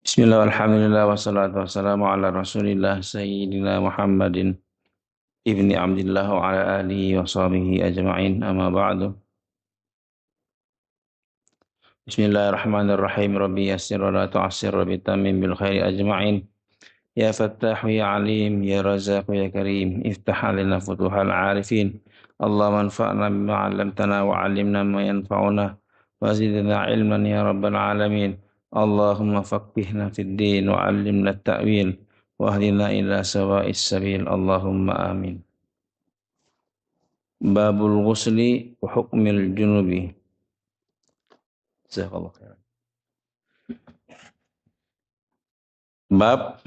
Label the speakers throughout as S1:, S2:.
S1: Bismillah, alhamdulillah, wassalatu wassalamu ala rasulillah Sayyidina Muhammadin ibni Abdillah wa ala alihi wa sahbihi ajma'in amma ba'du. Bismillahirrahmanirrahim. Rabbi yassir wa la tu'assir, Rabbi tamim bil khairi ajma'in. Ya Fattahu ya Alim, ya Razaqu ya Karim, iftah alina futuhal arifin. Allahumma anfa'na bima 'allamtana wa 'allimna ma yanfa'una wa zidna ilman ya rabbal alamin. Allahumma faqihna fid din wa 'allimna at-ta'wil wa ahdina ila sawa'is sabil. Allahumma amin. Babul ghusli wa hukmil junubi. Jazakallahu khairan. Bab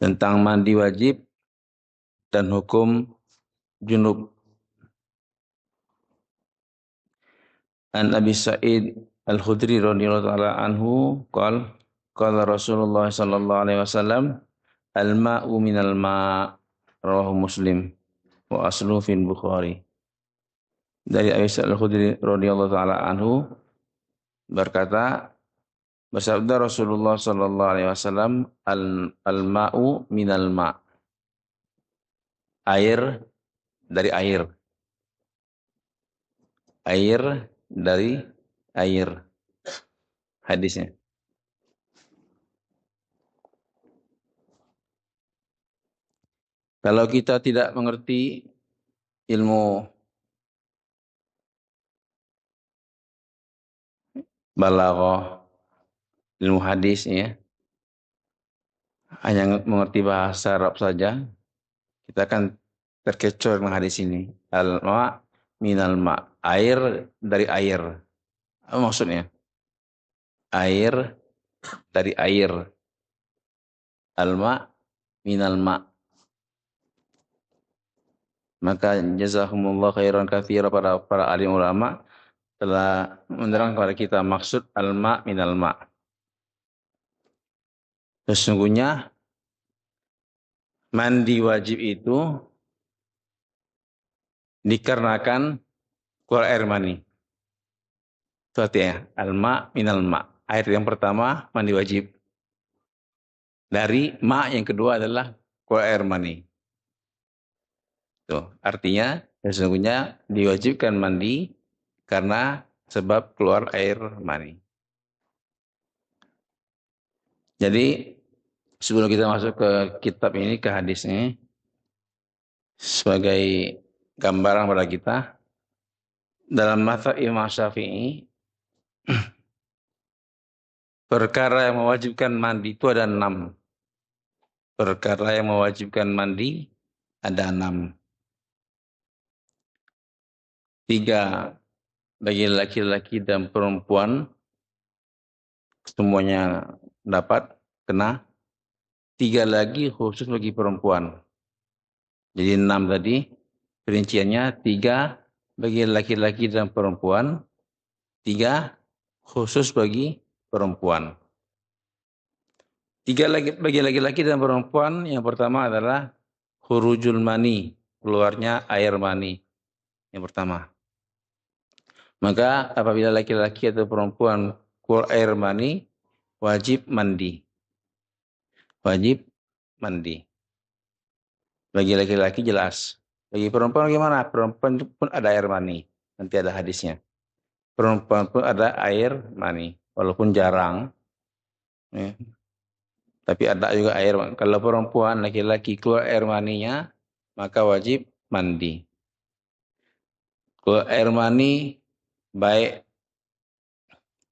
S1: tentang mandi wajib dan hukum junub. An Abi Sa'id Al-Khudri radhiyallahu ta'ala anhu qala Rasulullah sallallahu alaihi wasallam al-ma'u minal ma' rawahu Muslim wa aslu fil Bukhari. Dari Abi Sa'id Al-Khudri radhiyallahu ta'ala anhu bersabda Rasulullah sallallahu alaihi wasallam al-ma'u minal ma', air dari air, air dari air, hadisnya. Kalau kita tidak mengerti ilmu balaghah, ilmu hadis ya, hanya mengerti bahasa Arab saja, kita akan terkecoh dengan hadis ini. Al-ma minal ma, air dari air. Apa maksudnya? Air dari air. Al-ma minal ma. Maka jazakumullah khairan katsira, para alim ulama telah menerangkan kepada kita maksud al-ma minal ma. Sesungguhnya mandi wajib itu dikarenakan keluar air mani. Itu artinya al-ma minal ma. Air yang pertama mandi wajib. Dari ma yang kedua adalah keluar air mani. Tuh, artinya sesungguhnya diwajibkan mandi karena sebab keluar air mani. Jadi sebelum kita masuk ke kitab ini, ke hadis ini, sebagai gambaran pada kita, dalam mazhab Imam Syafi'i, perkara yang mewajibkan mandi itu ada 6. Perkara yang mewajibkan mandi ada 6. 3 bagi laki-laki dan perempuan semuanya dapat kena. 3 lagi khusus bagi perempuan. Jadi 6 tadi perinciannya, 3 bagi laki-laki dan perempuan, 3 khusus bagi perempuan. 3 lagi bagi laki-laki dan perempuan, yang pertama adalah khurujul mani, keluarnya air mani. Yang pertama. Maka apabila laki-laki atau perempuan keluar air mani, wajib mandi. Wajib mandi. Bagi laki-laki jelas. Bagi perempuan bagaimana? Perempuan pun ada air mani. Nanti ada hadisnya. Perempuan pun ada air mani. Walaupun jarang. Ya. Tapi ada juga air mani. Kalau perempuan, laki-laki keluar air maninya, maka wajib mandi. Keluar air mani baik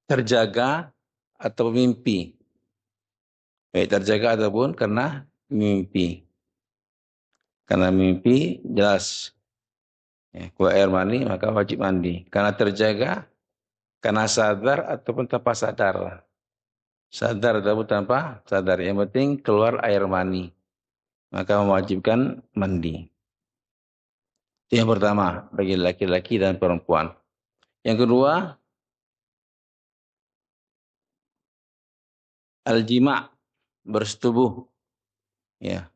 S1: terjaga atau mimpi. Baik terjaga ataupun karena mimpi. Karena mimpi jelas. Ya, keluar air mani maka wajib mandi. Karena terjaga, karena sadar ataupun tanpa sadar. Sadar ataupun tanpa sadar. Yang penting keluar air mani. Maka mewajibkan mandi. Itu yang pertama bagi laki-laki dan perempuan. Yang kedua, al-jima', bersetubuh. Ya.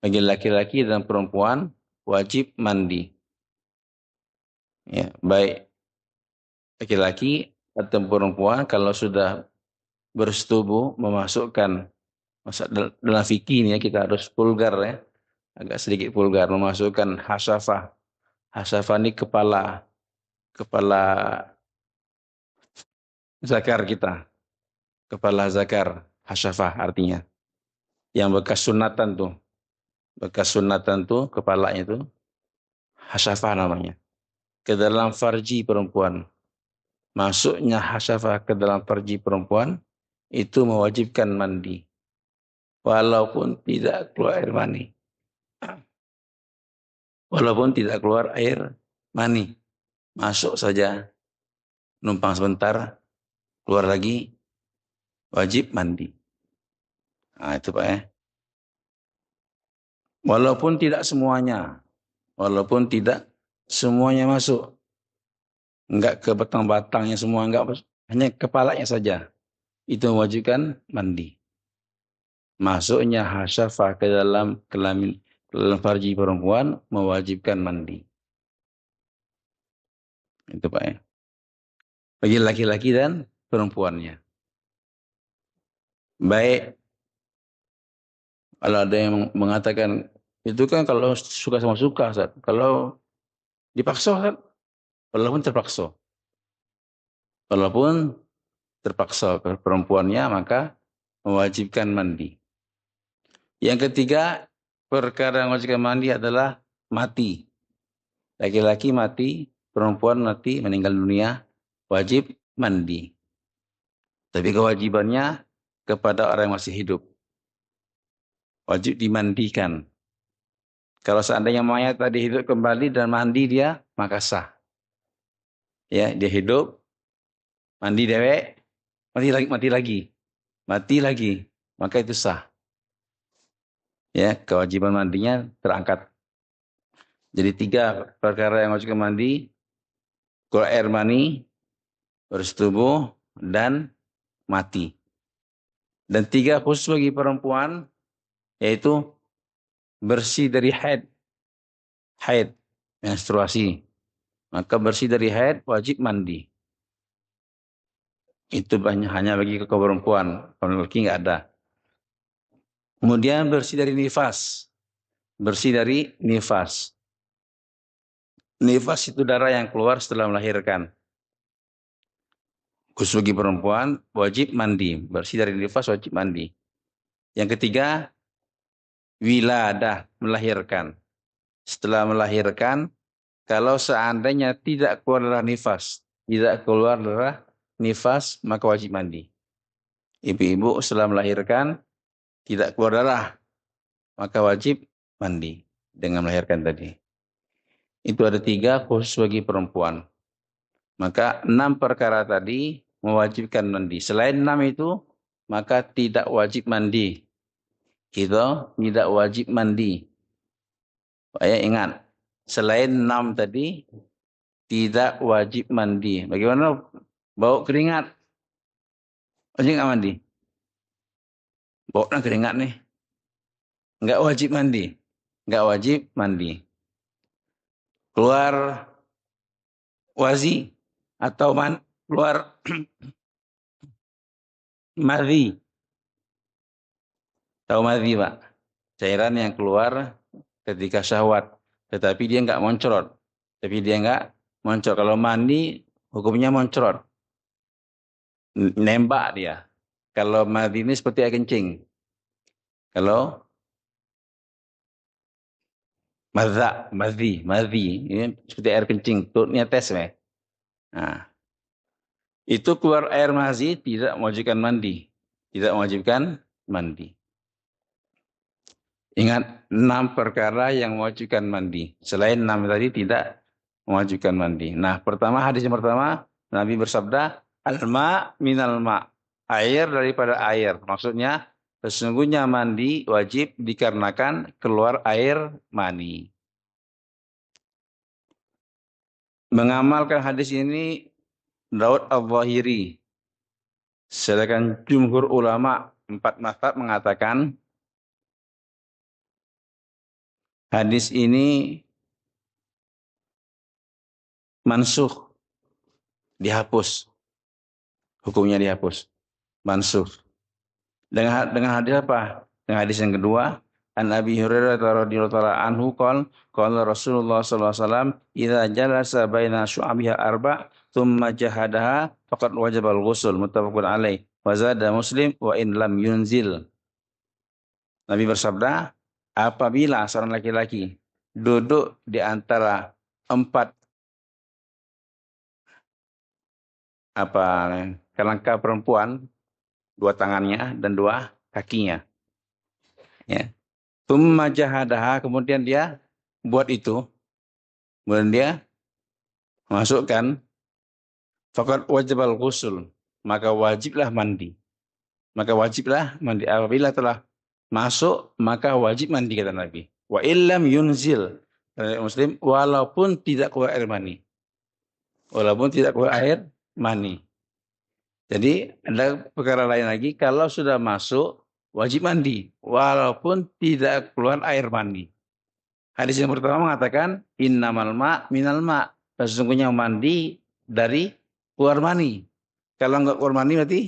S1: Bagi laki-laki dan perempuan wajib mandi. Ya, baik laki-laki atau perempuan kalau sudah bersetubuh memasukkan, dalam fikih ini ya kita harus vulgar ya, agak sedikit vulgar, memasukkan hasyafah. Hasyafah ini kepala zakar kita, kepala zakar, hasyafah artinya. Yang bekas sunatan tuh kepalanya itu hasyafah namanya. Ke dalam farji perempuan. Masuknya hasyafah ke dalam farji perempuan itu mewajibkan mandi. Walaupun tidak keluar air mani. Walaupun tidak keluar air mani. Masuk saja, numpang sebentar, keluar lagi, wajib mandi. Nah itu Pak ya. Walaupun tidak semuanya masuk. Enggak ke batang-batangnya semua, enggak, hanya kepalanya saja. Itu mewajibkan mandi. Masuknya hasyafah ke dalam kelamin, dalam farji perempuan mewajibkan mandi. Itu Pak ya. Bagi laki-laki dan perempuannya. Baik, kalau ada yang mengatakan itu kan kalau suka sama suka, Ustaz. Kalau dipaksa, Ustaz. Walaupun terpaksa. Walaupun terpaksa perempuannya maka mewajibkan mandi. Yang ketiga, perkara yang mewajibkan mandi adalah mati. Laki-laki mati, perempuan mati, meninggal dunia, wajib mandi. Tapi kewajibannya kepada orang yang masih hidup. Wajib dimandikan. Kalau seandainya mayat tadi hidup kembali dan mandi dia, maka sah. Ya, dia hidup, mandi dewek, mati lagi, maka itu sah. Ya, kewajiban mandinya terangkat. Jadi 3 perkara yang wajib mandi, keluar air mani, bersetubuh, dan mati. Dan 3 khusus bagi perempuan, yaitu bersih dari haid, menstruasi. Maka bersih dari haid wajib mandi. Itu hanya bagi perempuan, kalau laki nggak ada. Kemudian bersih dari nifas. Bersih dari nifas. Nifas itu darah yang keluar setelah melahirkan. Khusus bagi perempuan wajib mandi. Bersih dari nifas wajib mandi. Yang ketiga, wiladah, melahirkan. Setelah melahirkan, kalau seandainya tidak keluar darah nifas, maka wajib mandi. Ibu-ibu setelah melahirkan tidak keluar darah, maka wajib mandi dengan melahirkan tadi. Itu ada 3 khusus bagi perempuan. Maka 6 perkara tadi mewajibkan mandi. Selain 6 itu, maka tidak wajib mandi. Itu tidak wajib mandi. Saya ingat, selain 6 tadi, tidak wajib mandi. Bagaimana bau keringat? Wajib nggak mandi? Bau keringat nih. Nggak wajib mandi. Nggak wajib mandi. Keluar wazi atau keluar madhi. Tahu madhi, Pak? Cairan yang keluar ketika syahwat. Tetapi dia nggak moncrot. Kalau mandi, hukumnya moncrot. Nembak dia. Kalau madhi ini seperti air kencing. Kalau madhi ini seperti air kencing. Tutnya tes, Nah, itu keluar air madhi tidak mewajibkan mandi. Tidak mewajibkan mandi. Ingat 6 perkara yang mewajibkan mandi. Selain 6 tadi tidak mewajibkan mandi. Nah, hadis yang pertama, Nabi bersabda, al-ma minal ma. Air daripada air. Maksudnya, sesungguhnya mandi wajib dikarenakan keluar air mani. Mengamalkan hadis ini, Daud al-Zahiri. Sedangkan jumhur ulama 4 mazhab mengatakan, hadis ini mansukh, dihapus. Hukumnya dihapus. mansukh. Dengan hadis apa? Dengan hadis yang kedua, An Abi Hurairah radhiyallahu taala anhu qala Rasulullah sallallahu alaihi wasallam, "Idza jalasa baina syu'abiha arba' thumma jahadaha faqad wajaba al-ghusl." Muttafaqun alaih. Wa zada Muslim wa in lam yunzil. Nabi bersabda, apabila seorang laki-laki duduk di antara empat kerangka perempuan, dua tangannya dan dua kakinya, ya. Tsumma jahadaha, kemudian dia buat itu, kemudian dia masukkan, faqad wajibal ghusl, maka wajiblah mandi. Maka wajiblah mandi. Apabila telah masuk, maka wajib mandi, kata Nabi. Wa illam yunzil, Muslim, walaupun tidak keluar air mani. Walaupun tidak keluar air mani. Jadi ada perkara lain lagi, kalau sudah masuk wajib mandi walaupun tidak keluar air mani. Hadis yang pertama mengatakan innamal ma minal ma, sesungguhnya mandi dari keluar mani. Kalau enggak keluar mani berarti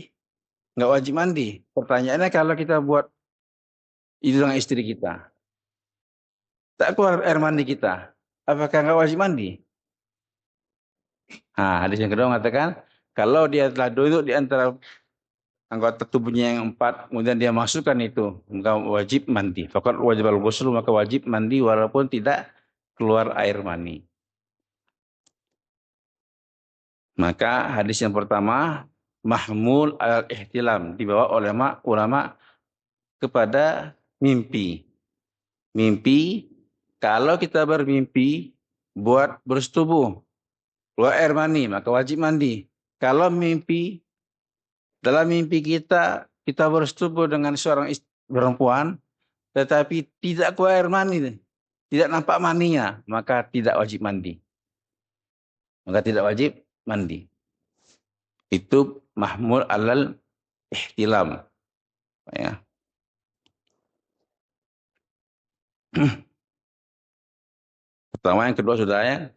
S1: enggak wajib mandi. Pertanyaannya, kalau kita buat itu dengan istri kita, tak keluar air mani kita, apakah enggak wajib mandi? Nah, hadis yang kedua mengatakan kalau dia telah duduk di antara anggota tubuhnya yang empat, kemudian dia masukkan itu, maka wajib mandi. Faqad wajibal ghusl, maka wajib mandi walaupun tidak keluar air mani. Maka hadis yang pertama mahmul al-ihtilam, dibawa oleh ulama kepada mimpi. Mimpi, kalau kita bermimpi buat bersetubuh, keluar air mani, maka wajib mandi. Kalau dalam mimpi kita bersetubuh dengan seorang perempuan, tetapi tidak keluar air mani, tidak nampak maninya, maka tidak wajib mandi. Maka tidak wajib mandi. Itu mahmul alal ihtilam. Ya. Pertama, yang kedua sudah ya.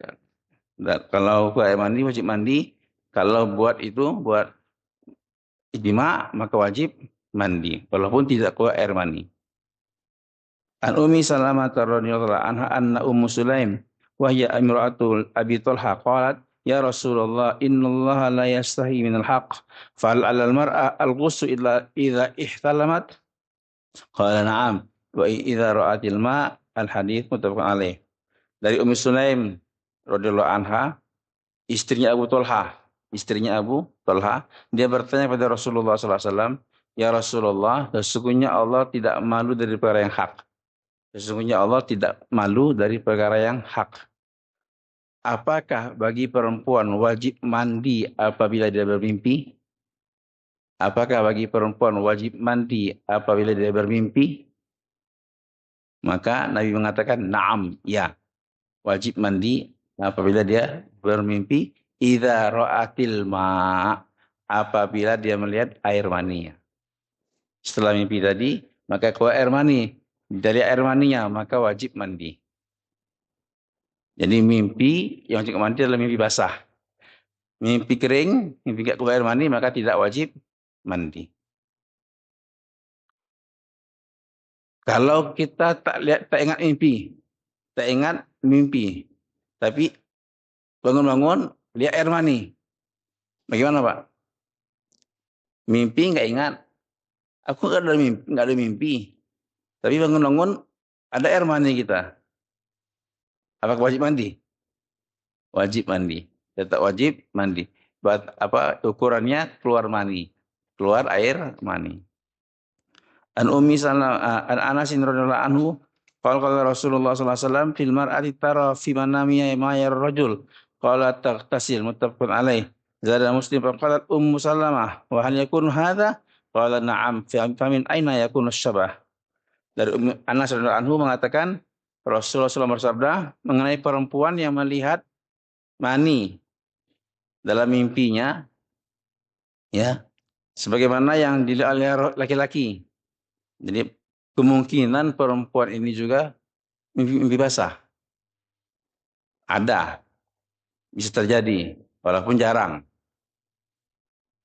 S1: Kalau keluar air mani wajib mandi. Kalau buat ijma, maka wajib mandi walaupun tidak keluar air mani. An Ummi Salamah radhiyallahu anha anna Ummu Sulaim wa hiya imra'atul Abi Talha qalat, ya Rasulullah, innallaha la yastahi minal haqq, fal 'alal mar'a al-ghusl illa idza ihtalamat? Qala na'am, wa idza ra'atil ma'. Al-hadits muttafaqun alaih. Dari Ummi Sulaim radhiyallahu anha, istrinya Abu Talha, dia bertanya pada Rasulullah sallallahu alaihi wasallam, ya Rasulullah, sesungguhnya Allah tidak malu dari perkara yang hak. Sesungguhnya Allah tidak malu dari perkara yang hak. Apakah bagi perempuan wajib mandi apabila dia bermimpi? Apakah bagi perempuan wajib mandi apabila dia bermimpi? Maka Nabi mengatakan, na'am, ya. Wajib mandi apabila dia bermimpi. Idza ra'atil ma', apabila dia melihat air mani. Setelah mimpi tadi, maka keluar air mani. Dari air maninya, maka wajib mandi. Jadi mimpi yang wajib mandi adalah mimpi basah. Mimpi kering, mimpi tidak keluar air mani, maka tidak wajib mandi. Kalau kita tak ingat mimpi, tapi bangun-bangun lihat air mani, bagaimana Pak? Mimpi nggak ingat, aku nggak ada mimpi, tapi bangun-bangun ada air mani kita. Apakah wajib mandi? Wajib mandi, tetap wajib mandi. Buat apa? Ukurannya keluar mani, keluar air mani. An Ummi Salamah an Anas radhiyallahu anhu qala Rasulullah sallallahu alaihi wasallam fil mar'ati tara fi manamiha ma yarrajul qala taghtasil, muttafaqun alaih. Zada Muslim qalat Ummu Salamah wa hal yakun hadha? Qala na'am, fa min aina yakunu syabah. Dari Anas radhiyallahu anhu mengatakan Rasulullah SAW bersabda mengenai perempuan yang melihat mani dalam mimpinya, ya, sebagaimana yang dilihat oleh laki-laki. Jadi kemungkinan perempuan ini juga mimpi basah. Ada, bisa terjadi, walaupun jarang.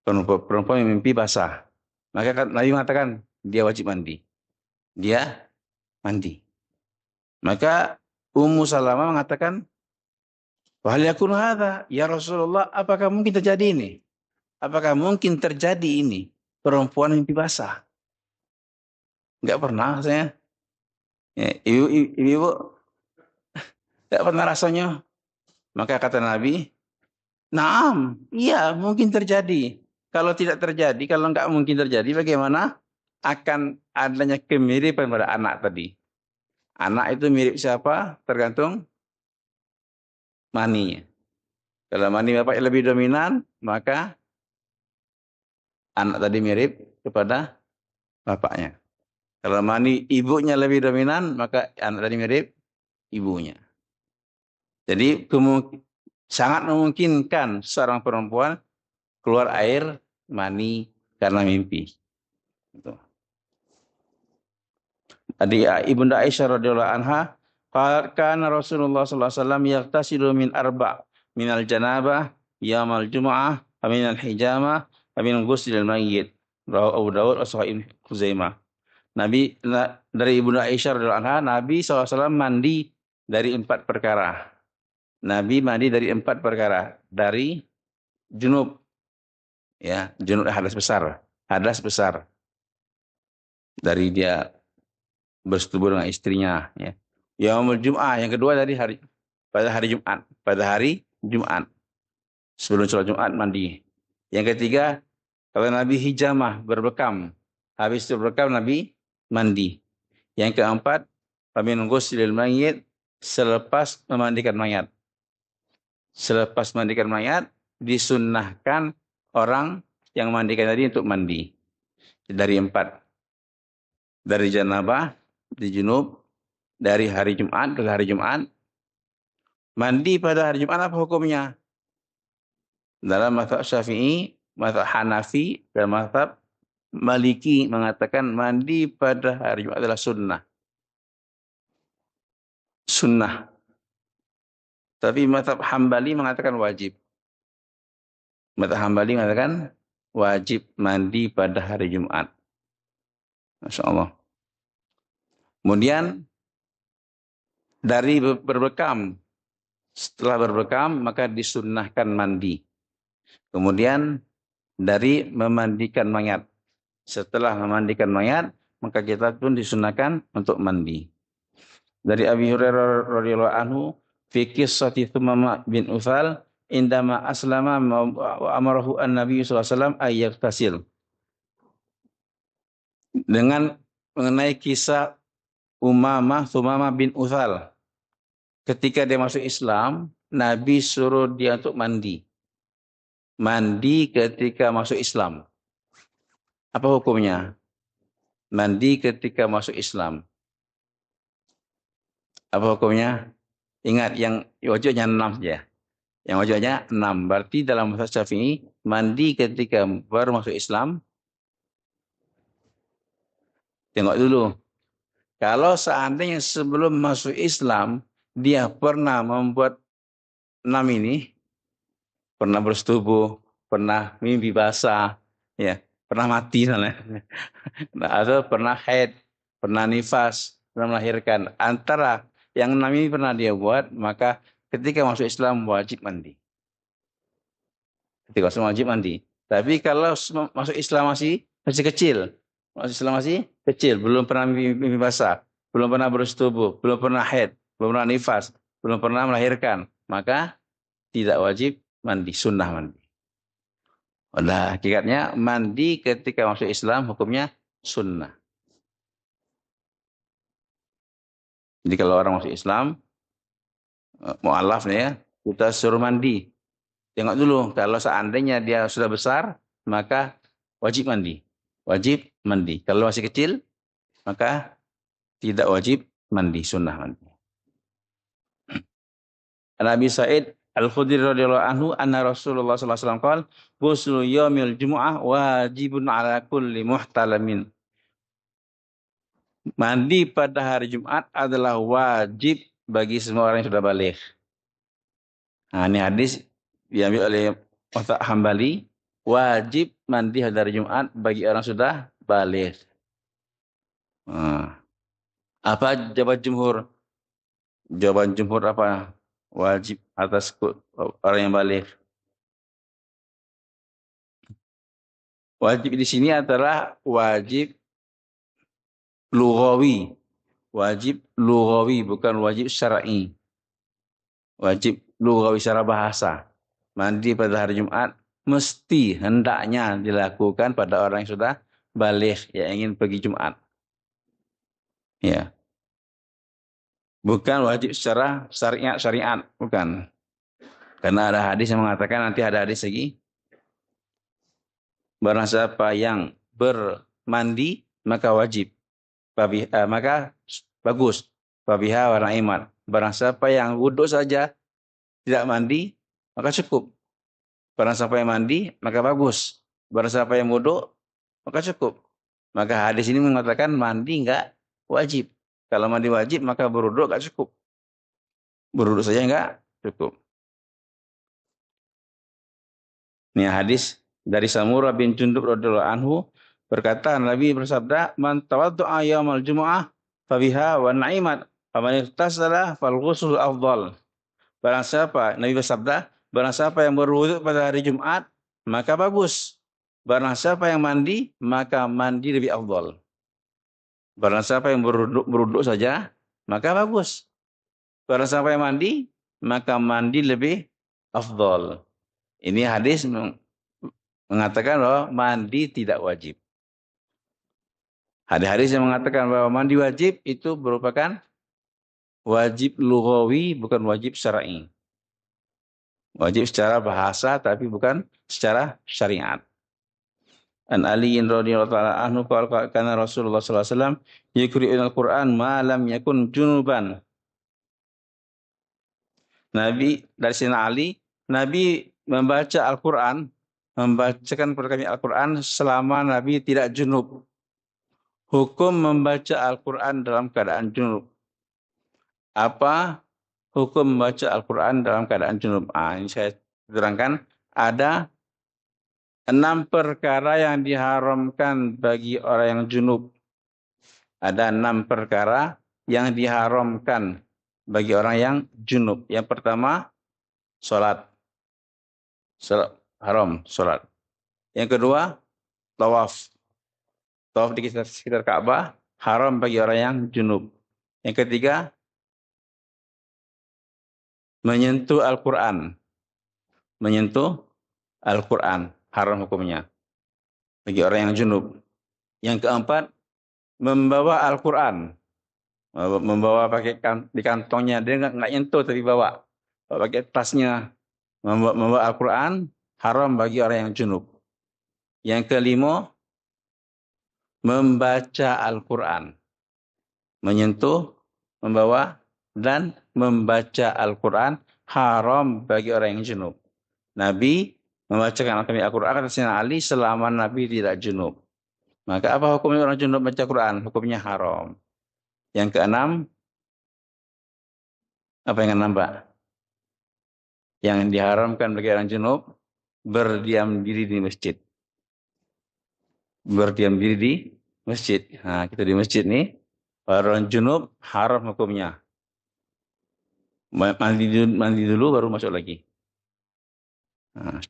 S1: Perempuan mimpi basah. Maka Nabi mengatakan dia wajib mandi. Dia mandi. Maka Ummu Salamah mengatakan, "Wahal yakun hadza ya Rasulullah, apakah mungkin terjadi ini? Apakah mungkin terjadi ini perempuan mimpi basah?" Enggak pernah saya. Ya, ibu enggak pernah rasanya. Maka kata Nabi, "Naam, iya mungkin terjadi. Kalau tidak terjadi, kalau enggak mungkin terjadi, bagaimana akan adanya kemiripan pada anak tadi? Anak itu mirip siapa? Tergantung maninya. Kalau mani bapak lebih dominan, maka anak tadi mirip kepada bapaknya. Kalau mani ibunya lebih dominan, maka anak tadi mirip ibunya. Jadi sangat memungkinkan seorang perempuan keluar air mani karena mimpi. Gitu. Adik Ibunda Aisyah radhiyallahu anha, kana Rasulullah sallallahu alaihi wasallam yaghtasilu min arba' minal janabah yaumal jumu'ah wa minal hijamah wa min ghuslil mayyit. Rawahu Abu Dawud wa Sahih Khuzaimah. Dari Ibunda Aisyah radhiyallahu anha, Nabi SAW mandi dari 4 perkara. Nabi mandi dari 4 perkara. Dari junub, ya, junub hadas besar. Dari dia bersetubuh dengan istrinya, ya. Yaumul Jum'ah, yang kedua pada hari Jumat. Sebelum sholat Jumat mandi. Yang ketiga, kalau Nabi hijamah berbekam. Habis itu berbekam Nabi mandi. Yang keempat, famin ghuslil mayyit, selepas memandikan mayat. Selepas mandikan mayat, disunnahkan orang yang mandikan tadi untuk mandi. Dari 4. Dari janabah, di junub, dari hari Jumat ke hari Jumat. Mandi pada hari Jumat apa hukumnya? Dalam mazhab Syafi'i, mazhab Hanafi, dan mazhab Maliki mengatakan mandi pada hari Jumat adalah sunnah. Sunnah. Tapi mazhab Hambali mengatakan wajib. Mazhab Hambali mengatakan wajib mandi pada hari Jumat. Masya Allah. Kemudian dari berbekam, setelah berbekam maka disunnahkan mandi. Kemudian dari memandikan mayat, setelah memandikan mayat maka kita pun disunnahkan untuk mandi. Dari Abi Hurairah radhiyallahu anhu, fi qissati Tsumamah bin Utsal indama aslama wa amarahu an-nabi sallallahu alaihi wasallam ayyaktasil. Dengan mengenai kisah Tsumamah bin Utsal. Ketika dia masuk Islam, Nabi suruh dia untuk mandi. Mandi ketika masuk Islam. Apa hukumnya? Mandi ketika masuk Islam. Apa hukumnya? Ingat, yang wajibnya 6 saja. Yang wajibnya 6. Berarti dalam mazhab Syafi'i, mandi ketika baru masuk Islam. Tengok dulu. Kalau seandainya sebelum masuk Islam, dia pernah membuat 6 ini, pernah bersetubuh, pernah mimpi basah, ya, pernah mati misalnya, atau pernah haid, pernah nifas, pernah melahirkan. Antara yang 6 ini pernah dia buat, maka ketika masuk Islam wajib mandi. Ketika wajib mandi. Tapi kalau masuk Islam masih kecil, masuk Islam masih kecil, belum pernah mimpi basah, belum pernah bersetubuh, belum pernah haid, belum pernah nifas, belum pernah melahirkan, maka tidak wajib mandi, sunnah mandi. Nah, hakikatnya mandi ketika masuk Islam hukumnya sunnah. Jadi kalau orang masuk Islam, mu'alaf nih ya, kita suruh mandi. Tengok dulu, kalau seandainya dia sudah besar, maka wajib mandi. Wajib mandi. Kalau masih kecil, maka tidak wajib mandi, sunnah mandi. Nabi Sa'id Al-Khudri radhiyallahu anhu anna Rasulullah sallallahu alaihi wasallam qala ghuslu yaumil jumu'ah wajibun ala kulli muhtalamin. Mandi pada hari Jumat adalah wajib bagi semua orang yang sudah baligh. Nah, ini hadis diambil oleh mazhab Hambali, wajib mandi pada hari Jumat bagi orang sudah baligh. Apa jawaban jumhur? Jawaban jumhur apa? Wajib atas orang yang baligh. Wajib di sini adalah wajib lughawi. Wajib lughawi bukan wajib syar'i. Wajib lughawi secara bahasa. Mandi pada hari Jumat mesti hendaknya dilakukan pada orang yang sudah baligh yang ingin pergi Jumat. Ya. Bukan wajib secara syariat, bukan. Karena ada hadis yang mengatakan, nanti ada hadis lagi, barang siapa yang bermandi maka wajib. Maka bagus. Fabiha wa na'imat. Barang siapa yang wudhu saja tidak mandi maka cukup. Barang siapa yang mandi maka bagus. Barang siapa yang wudhu maka cukup. Maka hadis ini mengatakan mandi enggak wajib. Kalau mandi wajib maka berwudhu enggak cukup. Berwudhu saja enggak cukup. Ini hadis dari Samurah bin Jundub radhiyallahu anhu berkata, Nabi bersabda, "Man tawaddu'a yaumal jumu'ah fabiha wa na'imat, faman ightasala fal ghusl afdal." Barang siapa, Nabi bersabda, barang siapa yang berwudu pada hari Jumat, maka bagus. Barang siapa yang mandi, maka mandi lebih afdal. Barang siapa yang berwudu saja, maka bagus. Barang siapa yang mandi, maka mandi lebih afdal. Ini hadis mengatakan bahwa mandi tidak wajib. Hadis-hadis yang mengatakan bahwa mandi wajib itu merupakan wajib lughawi bukan wajib syar'i. Wajib secara bahasa tapi bukan secara syariat. An Ali radhiyallahu ta'ala anhu qala kana Rasulullah sallallahu alaihi wasallam yaqra'ul Qur'an ma lam yakun junuban. Nabi dari Sayyidina Ali, Nabi membaca Al-Qur'an, membacakan kepada kami Al-Qur'an selama Nabi tidak junub. Hukum membaca Al-Qur'an dalam keadaan junub. Apa hukum membaca Al-Qur'an dalam keadaan junub? Ini saya terangkan, ada 6 perkara yang diharamkan bagi orang yang junub. Ada 6 perkara yang diharamkan bagi orang yang junub. Yang pertama, sholat. Haram, sholat. Yang kedua, tawaf. Tawaf di sekitar Ka'bah, haram bagi orang yang junub. Yang ketiga, menyentuh Al-Quran. Menyentuh Al-Quran, haram hukumnya bagi orang yang junub. Yang keempat, membawa Al-Quran. Membawa pakai di kantongnya, dia nggak nyentuh tapi bawa pakai tasnya. Membawa Al-Quran haram bagi orang yang junub. Yang kelima, membaca Al-Quran. Menyentuh, membawa, dan membaca Al-Quran haram bagi orang yang junub. Nabi membacakan Al-Quran kata Sayyidina Ali selama Nabi tidak junub. Maka apa hukumnya orang junub baca Quran? Hukumnya haram. Yang keenam, apa yang keenam, Pak? Yang diharamkan bagi orang junub, berdiam diri di masjid. Berdiam diri di masjid. Nah, kita di masjid nih, orang junub haram hukumnya. Mandi dulu baru masuk lagi. Nah,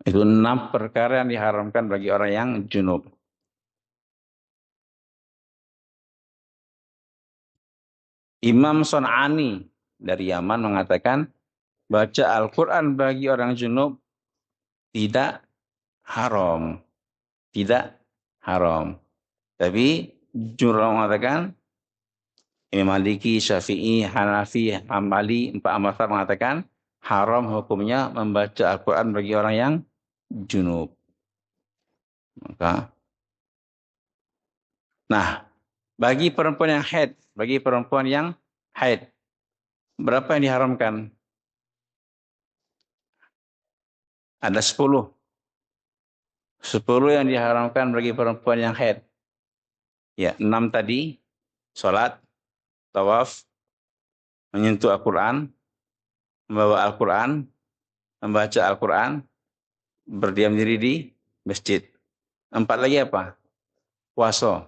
S1: itu 6 perkara yang diharamkan bagi orang yang junub. Imam Son'ani dari Yaman mengatakan, baca Al-Quran bagi orang junub tidak haram. Tidak haram. Tapi jumhur mengatakan, Imam Maliki, Syafi'i, Hanafi, Hambali, 4 mazhab mengatakan haram hukumnya membaca Al-Quran bagi orang yang junub. Nah, bagi perempuan yang haid, berapa yang diharamkan? Ada 10. 10 yang diharamkan bagi perempuan yang haid. Ya, 6 tadi, sholat, tawaf, menyentuh Al-Quran, membawa Al-Quran, membaca Al-Quran, berdiam diri di masjid. 4 lagi apa? puasa.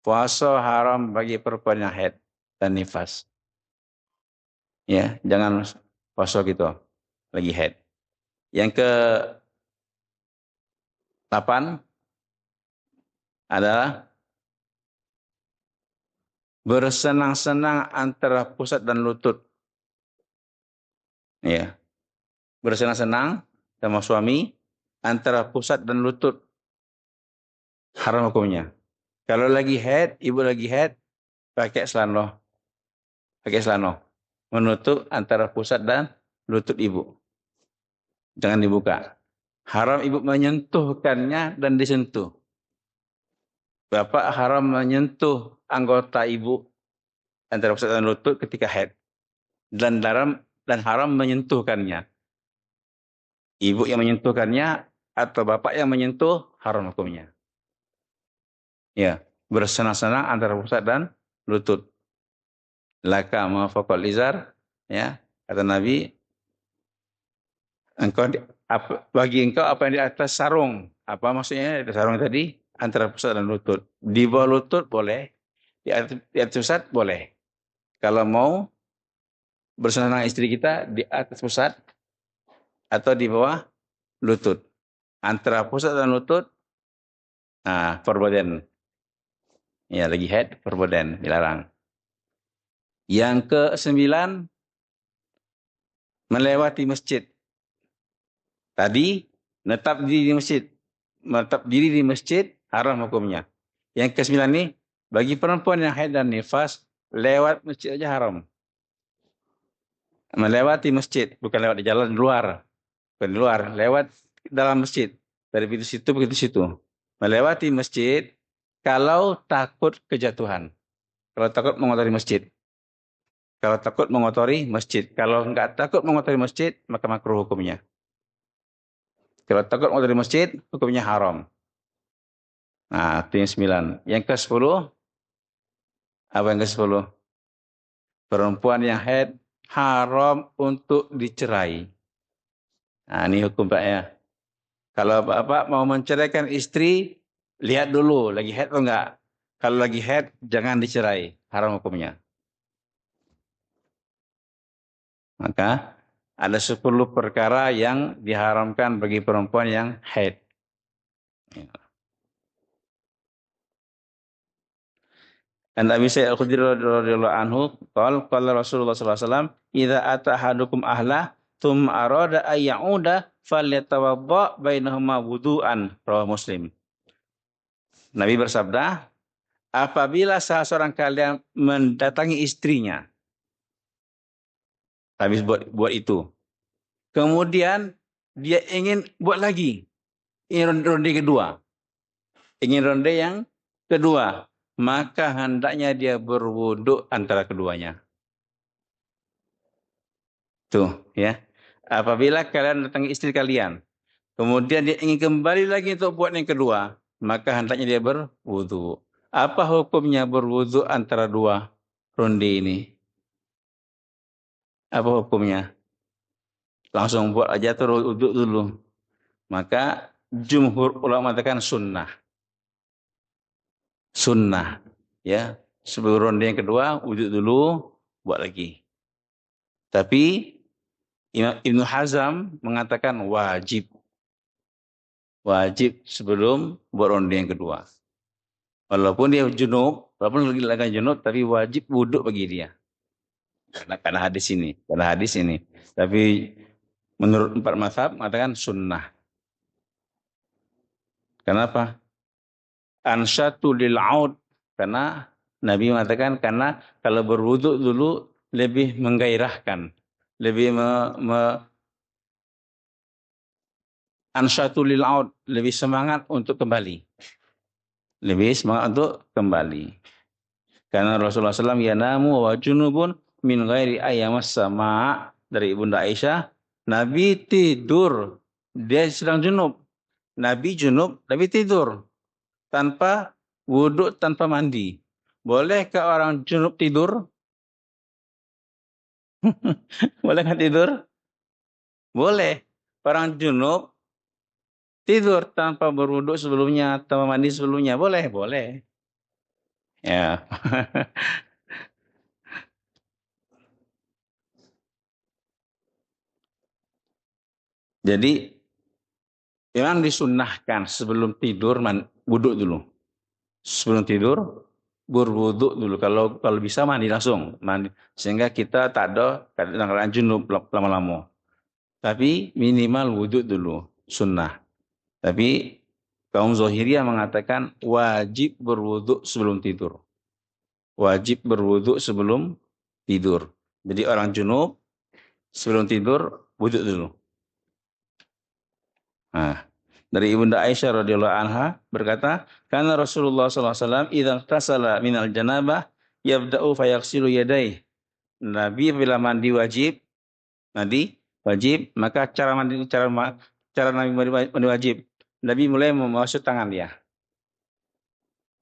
S1: Puasa haram bagi perempuan yang haid dan nifas. Ya, jangan puasa gitu lagi haid. Yang ke-8 adalah bersenang-senang antara pusat dan lutut. Ya, bersenang-senang sama suami antara pusat dan lutut. Haram hukumnya. Kalau lagi haid, ibu lagi haid, pakai selanoh. Pakai selanoh. Menutup antara pusat dan lutut ibu. Jangan dibuka. Haram ibu menyentuhkannya dan disentuh. Bapak haram menyentuh anggota ibu antara pusat dan lutut ketika haid. Dan haram menyentuhkannya. Ibu yang menyentuhkannya atau bapak yang menyentuh, haram hukumnya. Ya, bersenang-senang antara pusat dan lutut. Laka ma faqal izar, ya, kata Nabi, bagi engkau apa yang di atas sarung. Apa maksudnya di sarung tadi? Antara pusat dan lutut. Di bawah lutut boleh, di atas pusat boleh. Kalau mau bersenang istri kita di atas pusat atau di bawah lutut. Antara pusat dan lutut, forbidden. Ya, lagi head, forbidden, dilarang. Yang ke-9, melewati masjid. Tadi, menetap diri di masjid, haram hukumnya. Yang ke-9 ini, bagi perempuan yang haid dan nifas, lewat masjid aja haram. Melewati masjid, bukan lewat di jalan luar. Bukan di luar, lewat dalam masjid. Dari pintu situ ke pintu situ. Melewati masjid, kalau takut kejatuhan. Kalau takut mengotori masjid. Kalau takut mengotori masjid. Kalau enggak takut mengotori masjid, maka makruh hukumnya. Kalau takut mengotori masjid, hukumnya haram. Nah, itu yang 9. Yang ke-10, apa yang ke-10? Perempuan yang haid haram untuk dicerai. Nah, ini hukum Pak ya. Kalau Bapak mau menceraikan istri, lihat dulu lagi haid atau enggak. Kalau lagi haid, jangan dicerai. Haram hukumnya. Maka ada 10 perkara yang diharamkan bagi perempuan yang haid. Dan Abi Sa'id Al-Khudri radhiyallahu anhu qala Rasulullah sallallahu alaihi wasallam, "Idza ata ahadukum ahla tsumma arada ay ya'uda falyatawadda bainahuma wudu'an." Rawahu Muslim. Nabi bersabda, apabila salah seorang kalian mendatangi istrinya, habis buat itu, kemudian dia ingin buat lagi, ingin ronde kedua, ingin ronde yang kedua, maka hendaknya dia berwuduk antara keduanya. Tuh, ya. Apabila kalian datangi istri kalian, kemudian dia ingin kembali lagi untuk buat yang kedua, maka hendaknya dia berwudu. Apa hukumnya berwudu antara dua ronde ini? Apa hukumnya? Langsung buat aja terus wudu dulu. Maka jumhur ulama mengatakan sunnah. Sunnah, ya. Sebelum ronde yang kedua, wudu dulu, buat lagi. Tapi Ibnu Hazm mengatakan wajib. Wajib sebelum buat ronde yang kedua. Walaupun dia junub, walaupun lagi junub, tapi wajib wuduk bagi dia. Karena hadis ini. Tapi menurut 4 mazhab mengatakan sunnah. Kenapa? Ansyatu lil aud. Karena Nabi mengatakan karena kalau berwuduk dulu lebih menggairahkan, lebih ansyatu lil aud, lebih semangat untuk kembali. Lebih semangat untuk kembali. Karena Rasulullah SAW yanamu wa junubun min ghairi ayamas sama dari Ibunda Aisyah. Nabi tidur. Dia sedang junub. Nabi junub, Nabi tidur. Tanpa wudhu, tanpa mandi. Bolehkah orang junub tidur? Bolehkah tidur? Boleh. Orang junub Tidur tanpa berwudu sebelumnya, tanpa mandi sebelumnya, boleh, boleh. Ya. Jadi memang disunnahkan sebelum tidur wudhu dulu. Sebelum tidur berwudhu dulu. Kalau bisa mandi langsung, mandi sehingga kita tak ada kadang-kadang junub lama-lama. Tapi minimal wudhu dulu, sunnah. Tapi kaum Zahiriyah mengatakan wajib berwudhu sebelum tidur. Wajib berwudhu sebelum tidur. Jadi orang junub sebelum tidur wudhu dulu. Nah, dari Ibunda Aisyah radhiyallahu anha berkata, karena Rasulullah SAW idza tasala minal janabah yabda'u fayaghsilu yadayhi. Nabi bila mandi wajib, maka cara Nabi mandi wajib. Nabi mulai membasuh tangan dia.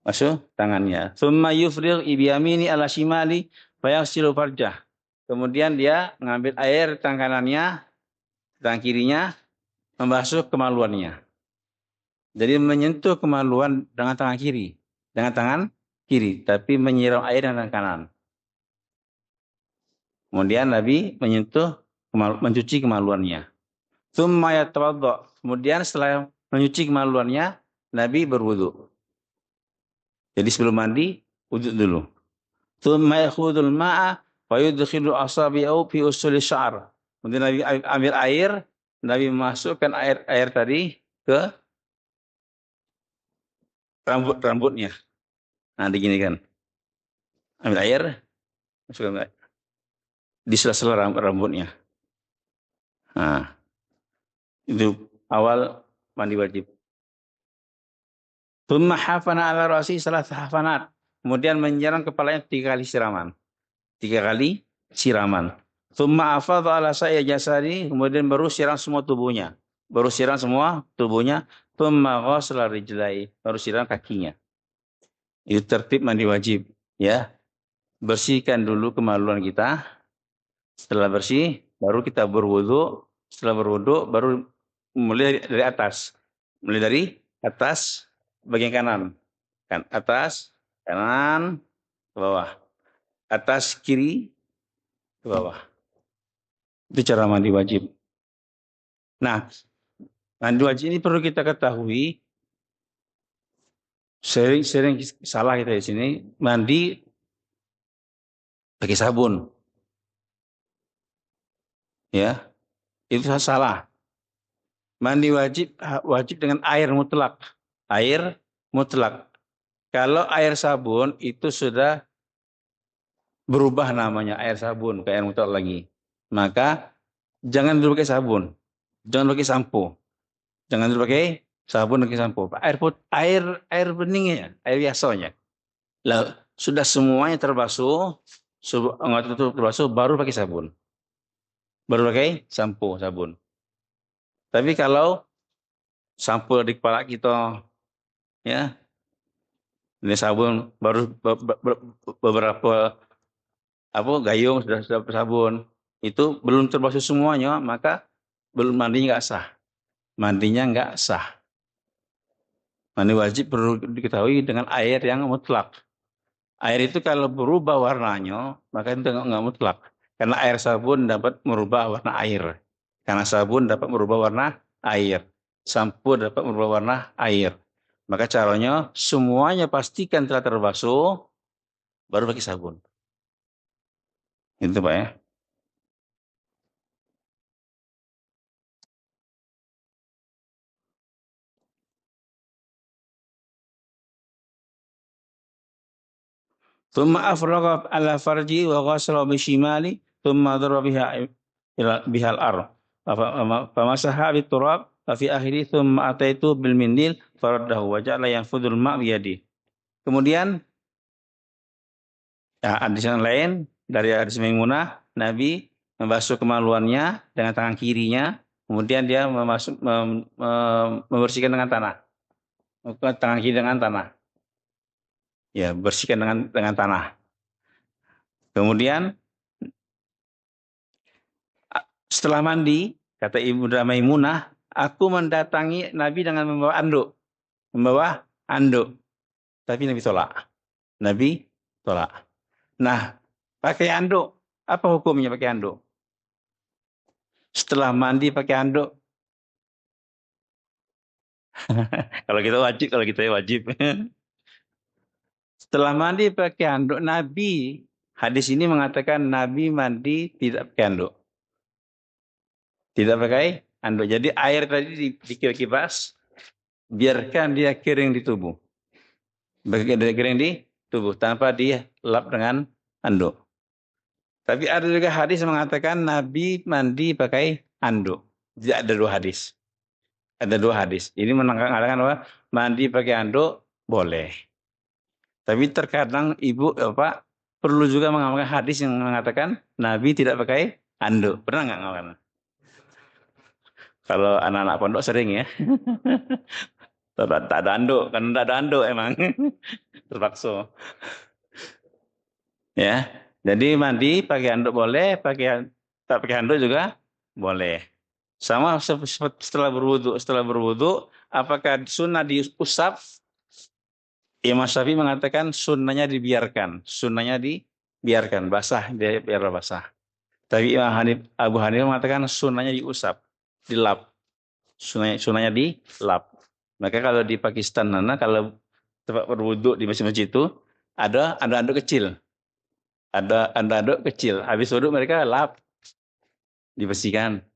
S1: Basuh tangannya. Tsumma yufrigh biyamini ala shimali fayaghsilu farjah. Kemudian dia mengambil air tangan kanannya, tangan kirinya, membasuh kemaluannya. Jadi menyentuh kemaluan dengan tangan kiri. Dengan tangan kiri. Tapi menyiram air dengan tangan kanan. Kemudian Nabi mencuci kemaluannya. Tsumma yatawadda. Kemudian setelah mencuci kemaluannya, Nabi berwudu. Jadi sebelum mandi, wudu dulu. Tsumma yakhudul ma'a wa yudkhilu asabi'ahu fi usuli sya'ar. Kemudian Nabi ambil air, Nabi masukkan air tadi ke rambutnya. Nah, diginikan. Ambil air, masukkan di sela-sela rambutnya. Nah, itu awal mandi wajib. Tsumma hafana ala ra'si salat hafanat. Kemudian menyiram kepalanya 3 kali siraman. 3 kali siraman. Tsumma afadha ala sa'i jasadi, kemudian baru siram semua tubuhnya. Baru siram semua tubuhnya. Tsumma ghasala rijlai, baru siram kakinya. Itu tertib mandi wajib, ya. Bersihkan dulu kemaluan kita. Setelah bersih, baru kita berwudu. Setelah berwudu, baru mulai dari atas. Mulai dari atas bagian kanan. Atas, kanan, ke bawah. Atas, kiri, ke bawah. Itu cara mandi wajib. Nah, mandi wajib ini perlu kita ketahui. Sering salah kita di sini. Mandi pakai sabun. Ya, itu salah. Mandi wajib dengan air mutlak. Air mutlak. Kalau air sabun itu sudah berubah namanya air sabun ke air mutlak lagi. Maka jangan dulu pakai sabun. Jangan pakai sampo. Jangan dulu pakai sabun pakai sampo. Air beningnya, air biasanya. Lah, sudah semuanya terbasuh, terbasuh baru pakai sabun. Baru pakai sampo, sabun. Tapi kalau sampo di kepala kita, ya, ini sabun baru beberapa gayung sudah sabun, itu belum terbasuh semuanya, maka belum mandinya nggak sah. Mandinya nggak sah. Mandi wajib perlu diketahui dengan air yang mutlak. Air itu kalau berubah warnanya, maka itu nggak mutlak. Karena air sabun dapat merubah warna air. Karena sabun dapat merubah warna air. Sampo dapat merubah warna air. Maka caranya semuanya pastikan telah terbasuh, baru pakai sabun. Itu Pak ya. Thumma afraga ala farji wa ghasala bishimali thumma darba bihal ar. Famasaha biturab wa fi akhiri thumma ataitu bil mindil faraddahu wa ja'ala yanfudul ma' biyadi. Kemudian hadis yang lain dari hadis Maimunah, Nabi membasuh kemaluannya dengan tangan kirinya, kemudian dia membersihkan dengan tanah. Tangan kiri dengan tanah. Ya, bersihkan dengan tanah. Kemudian setelah mandi, kata Ibunda Maimunah, aku mendatangi Nabi dengan membawa anduk. Membawa anduk. Tapi Nabi tolak. Nabi tolak. Nah, pakai anduk. Apa hukumnya pakai anduk? Setelah mandi pakai anduk. Kalau kita wajib, kalau kita wajib. Setelah mandi pakai anduk, Nabi, hadis ini mengatakan Nabi mandi tidak pakai anduk. Tidak pakai anduk. Jadi air tadi dikipas, biarkan dia kering di tubuh. Dia kering di tubuh tanpa dilap dengan anduk. Tapi ada juga hadis yang mengatakan Nabi mandi pakai anduk. Tidak ada dua hadis. Ada dua hadis. Ini mengatakan bahwa mandi pakai anduk boleh. Tapi terkadang ibu bapak perlu juga mengamalkan hadis yang mengatakan Nabi tidak pakai anduk. Pernah nggak ngamalkan? Kalau anak-anak pondok sering ya. Tak ada anduk, kan tidak ada anduk emang. Terpaksa. Ya. Jadi mandi pakai anduk boleh, tak pakai anduk juga boleh. Sama setelah berwudu. Setelah berwudu, apakah sunnah diusap? Imam Syafi'i mengatakan sunnahnya dibiarkan. Sunnahnya dibiarkan. Basah, dia biar basah. Tapi Abu Hanifah mengatakan sunnahnya diusap. Dilap. Sunnahnya dilap. Maka kalau di Pakistan, kalau tempat berwudu di masjid-masjid itu, ada anduk kecil. Ada anduk kecil. Habis wudu mereka lap. Dibersihkan.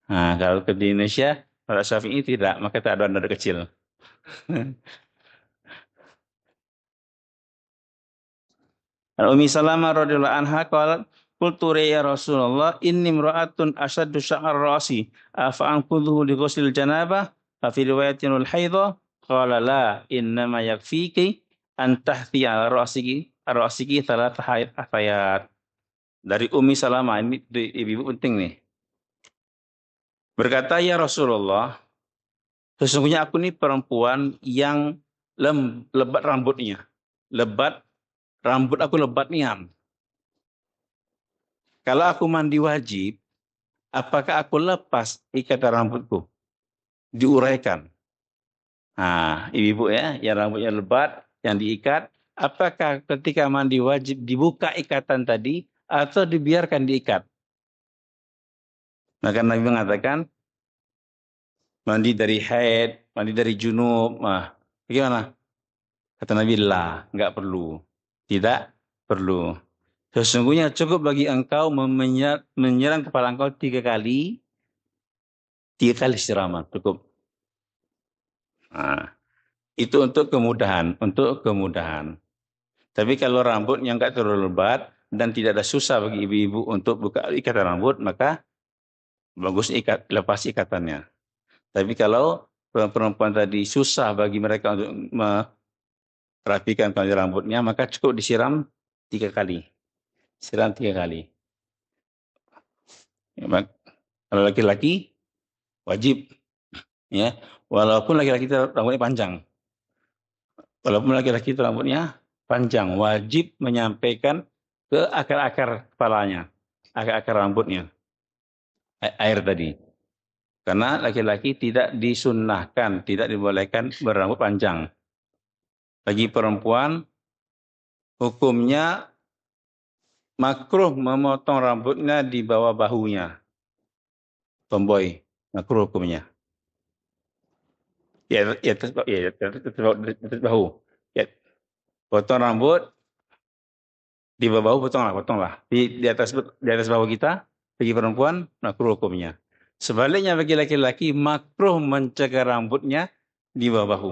S1: Nah, kalau di Indonesia, kalau Syafi'i tidak, maka tak ada anduk kecil. Umi Salamah radhiyallahu anha qalat qultu ya Rasulullah inni imra'atun ashaddu sya'ar ra'si afa anqudhu li ghusl janabah fa fi riwayatin al haidha qala la innama yakfiki an tahthi ala ra'siki thalath hayat. Dari Umi Salamah, ini ibu penting nih. Berkata, ya Rasulullah, sesungguhnya aku ini perempuan yang lebat rambutnya. Rambut aku lebat niam. Kalau aku mandi wajib, apakah aku lepas ikatan rambutku? Diuraikan. Nah, ibu-ibu ya, yang rambutnya lebat, yang diikat, apakah ketika mandi wajib dibuka ikatan tadi atau dibiarkan diikat? Maka Nabi mengatakan, mandi dari haid, mandi dari junub. Nah, bagaimana? Kata Nabi, lah, enggak perlu. Tidak perlu. Sesungguhnya cukup bagi engkau menyerang kepala engkau 3 kali. 3 kali siraman, cukup. Nah, itu untuk kemudahan. Tapi kalau rambutnya enggak terlalu lebat dan tidak ada susah bagi ibu-ibu untuk buka ikatan rambut, maka bagus lepas ikatannya. Tapi kalau perempuan tadi susah bagi mereka untuk merapikan rambutnya, maka cukup disiram 3 kali. Siram 3 kali. Kalau laki-laki wajib, ya, walaupun laki-laki rambutnya panjang. Walaupun laki-laki itu rambutnya panjang, wajib menyampaikan ke akar-akar kepalanya, akar-akar rambutnya, air tadi. Karena laki-laki tidak disunnahkan, tidak dibolehkan berambut panjang. Bagi perempuan, hukumnya makruh memotong rambutnya di bawah bahunya. Tomboy, makruh hukumnya. Ya, atas bahu. Ya, potong rambut di bawah bahu, potonglah. Di atas bahu kita bagi perempuan makruh hukumnya. Sebaliknya bagi laki-laki makruh mencegah rambutnya di bawah bahu.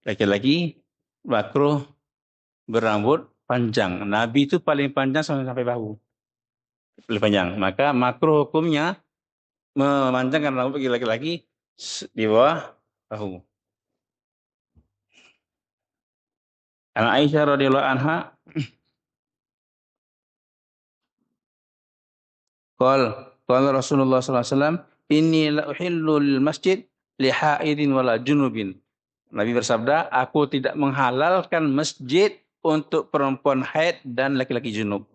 S1: Laki-laki makruh berambut panjang. Nabi itu paling panjang sampai bahu. Paling panjang. Maka makruh hukumnya memanjangkan rambut bagi laki-laki di bawah bahu. An Aisyah radhiyallahu anha qala Rasulullah sallallahu alaihi wasallam inni la uhillu lil masjid li haidin wala junubin. Nabi bersabda, aku tidak menghalalkan masjid untuk perempuan haid dan laki-laki junub.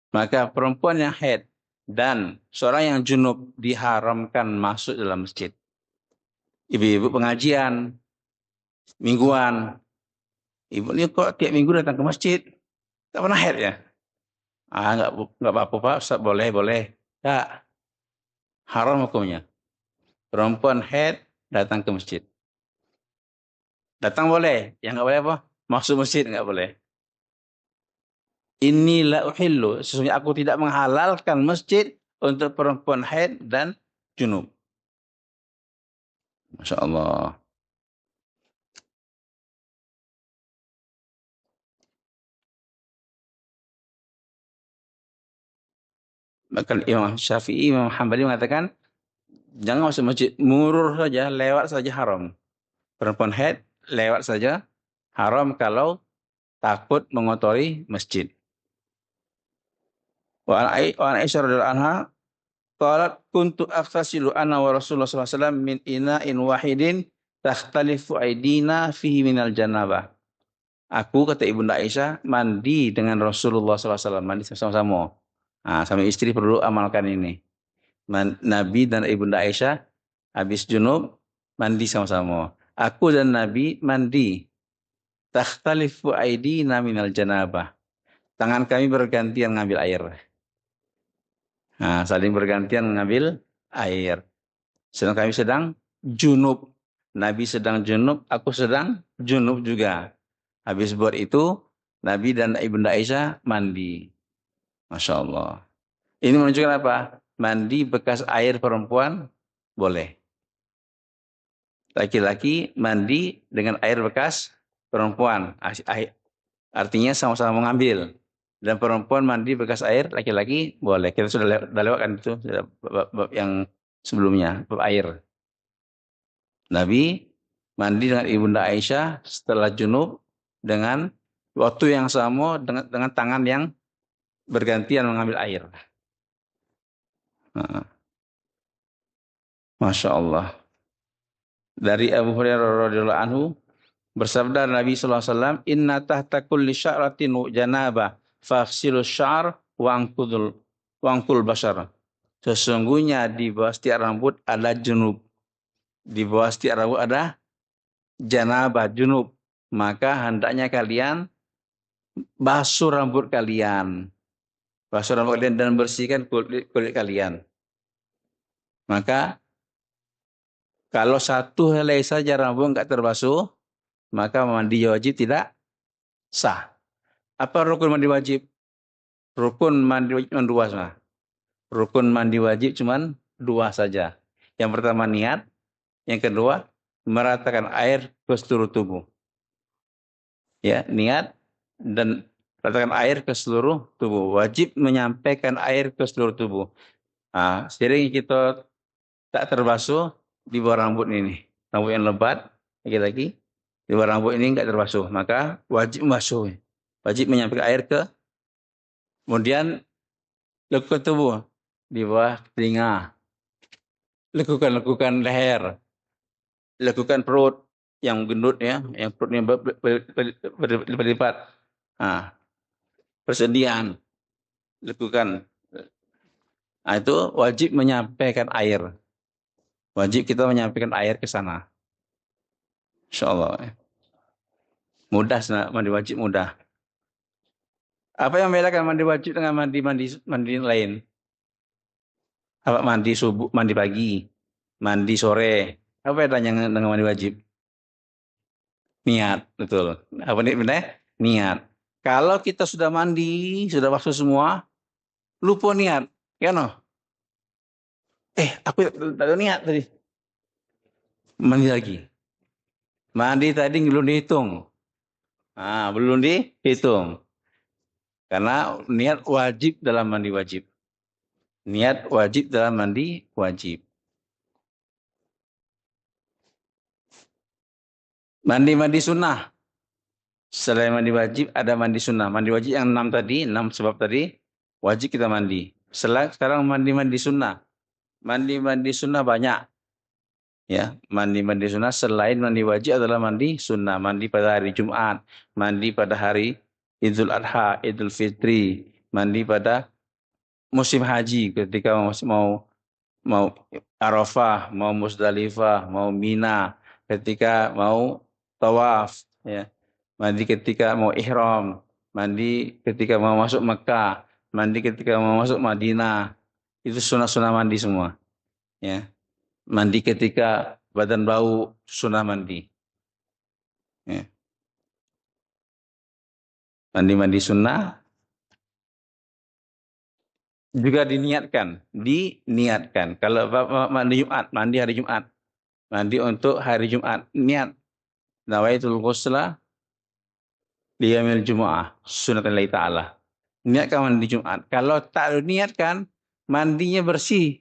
S1: Maka perempuan yang haid Dan seorang yang junub diharamkan masuk dalam masjid. Ibu-ibu pengajian, mingguan. Ibu ini kok tiap minggu datang ke masjid? Tak pernah haid ya? Enggak apa-apa Pak, Ustaz, boleh. Tak, haram hukumnya. Perempuan haid datang ke masjid. Datang boleh, yang enggak boleh apa? Masuk masjid enggak boleh. Inilah uhillu, sesungguhnya aku tidak menghalalkan masjid untuk perempuan haid dan junub. Masya Allah. Bahkan Imam Syafi'i, Imam Hambali mengatakan, jangan masuk masjid, murur saja, lewat saja haram. Perempuan haid lewat saja haram kalau takut mengotori masjid. Wa an Aisyah radhiyallahu anha qalat kuntu aghtasilu ana wa Rasulullah sallallahu alaihi wasallam min ina'in wahidin takhtalifu aidina fihi minal janabah. Aku, kata Ibunda Aisyah, mandi dengan Rasulullah sallallahu alaihi wasallam, mandi sama-sama. Nah, sama istri perlu amalkan ini. Nabi dan Ibunda Aisyah habis junub mandi sama-sama. Aku dan Nabi mandi. Takhtalifu aidina minal janabah. Tangan kami bergantian ngambil air. Nah, saling bergantian mengambil air. Sedang kami sedang junub. Nabi sedang junub, aku sedang junub juga. Habis buat itu, Nabi dan Ibunda Aisyah mandi. Masya Allah. Ini menunjukkan apa? Mandi bekas air perempuan boleh. Laki-laki mandi dengan air bekas perempuan. Artinya sama-sama mengambil. Dan perempuan mandi bekas air laki-laki boleh. Kita sudah lewat kan itu bab yang sebelumnya, bab air. Nabi mandi dengan Ibunda Aisyah setelah junub dengan waktu yang sama dengan tangan yang bergantian mengambil air. Masya Allah. Dari Abu Hurairah radhiyallahu anhu bersabda Nabi sallallahu alaihi wasallam, "Inna tahta kulli sya'ratin janabah, faghsilu syar wa angkul basar." Sesungguhnya di bawah setiap rambut ada junub. Di bawah setiap rambut ada janabah, junub. Maka hendaknya kalian basuh rambut kalian. Basuh rambut kalian dan bersihkan kulit kalian. Maka kalau satu helai saja rambut enggak terbasuh, maka mandi wajib tidak sah. Apa rukun mandi wajib? Rukun mandi wajib cuma dua saja. Rukun mandi wajib cuma dua saja. Yang pertama niat, yang kedua meratakan air ke seluruh tubuh. Ya, niat dan meratakan air ke seluruh tubuh. Wajib menyampaikan air ke seluruh tubuh. Nah, sering kita tak terbasuh di bawah rambut ini. Rambut yang lebat, lagi-lagi di bawah rambut ini enggak terbasuh. Maka wajib membasuh. Wajib menyampaikan air ke, kemudian lekukan tubuh di bawah telinga, lekukan leher, lekukan perut yang gendut ya, yang perutnya berlipat. Nah, persediaan lekukan. Nah, itu wajib menyampaikan air. Wajib kita menyampaikan air ke sana. Insyaallah. Mudah, mandi wajib mudah. Apa yang membedakan mandi wajib dengan mandi lain? Apa mandi subuh, mandi pagi, mandi sore? Apa bedanya dengan mandi wajib? Niat, betul. Apa nih benar? Niat. Kalau kita sudah mandi, sudah basuh semua, lupa niat, ya no? Aku tak ada niat tadi. Mandi lagi. Mandi tadi belum dihitung. Belum dihitung. Karena niat wajib dalam mandi wajib. Niat wajib dalam mandi wajib. Mandi sunnah. Selain mandi wajib, ada mandi sunnah. Mandi wajib yang 6 tadi, 6 sebab tadi, wajib kita mandi. Sekarang mandi sunnah. Mandi sunnah banyak. Ya, mandi sunnah selain mandi wajib adalah mandi sunnah. Mandi pada hari Jumat, mandi pada hari Idul Adha, Idul Fitri, mandi pada musim haji, ketika mau Arafah, mau Musdalifah, mau Mina, ketika mau tawaf, ya. Mandi ketika mau ihram, mandi ketika mau masuk Mekah, mandi ketika mau masuk Madinah. Itu sunah-sunah mandi semua, ya. Mandi ketika badan bau, sunah mandi. Ya. Mandi-mandi sunnah juga diniatkan. Kalau mandi Jumat, mandi hari Jumat, mandi untuk hari Jumat, niat nawaitul ghusla liyamil Jumu'ah, sunatullahi ta'ala. Niatkan mandi Jumat. Kalau tak niatkan, mandinya bersih,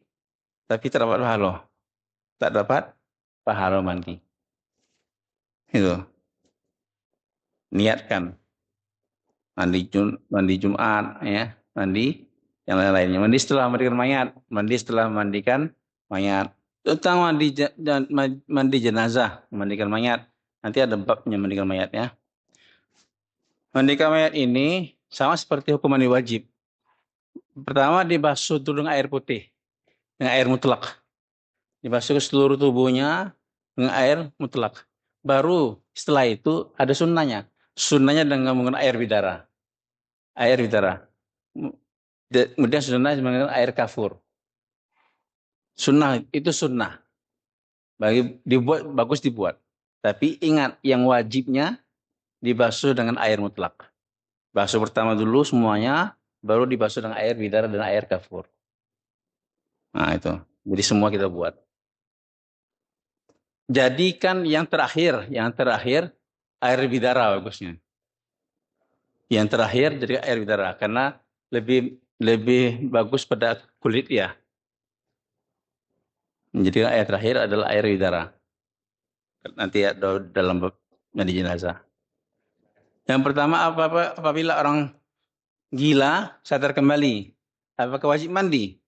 S1: tapi tak dapat pahala. Tak dapat pahala mandi. Itu. Niatkan. Mandi Jumat, ya. Mandi yang lain-lainnya. Mandi setelah mandikan mayat. Mandi setelah mandikan mayat. Tentang mandi jenazah, mandikan mayat. Nanti ada babnya mandikan mayat, ya. Mandikan mayat ini sama seperti hukum mandi wajib. Pertama dibasuh dulu dengan air putih, dengan air mutlak. Dibasuh ke seluruh tubuhnya dengan air mutlak. Baru setelah itu ada sunnahnya. Sunnahnya dengan menggunakan air bidara. Air bidara. Kemudian sunnah menggunakan air kafur. Sunnah itu sunnah. Bagus dibuat. Tapi ingat yang wajibnya dibasuh dengan air mutlak. Basuh pertama dulu semuanya, baru dibasuh dengan air bidara dan air kafur. Nah itu. Jadi semua kita buat. Jadikan yang terakhir air bidara bagusnya. Yang terakhir jadi air bidara karena lebih bagus pada kulit ya. Jadi air terakhir adalah air bidara. Nanti ada dalam mandi jenazah. Yang pertama apabila orang gila sadar kembali, apakah wajib mandi?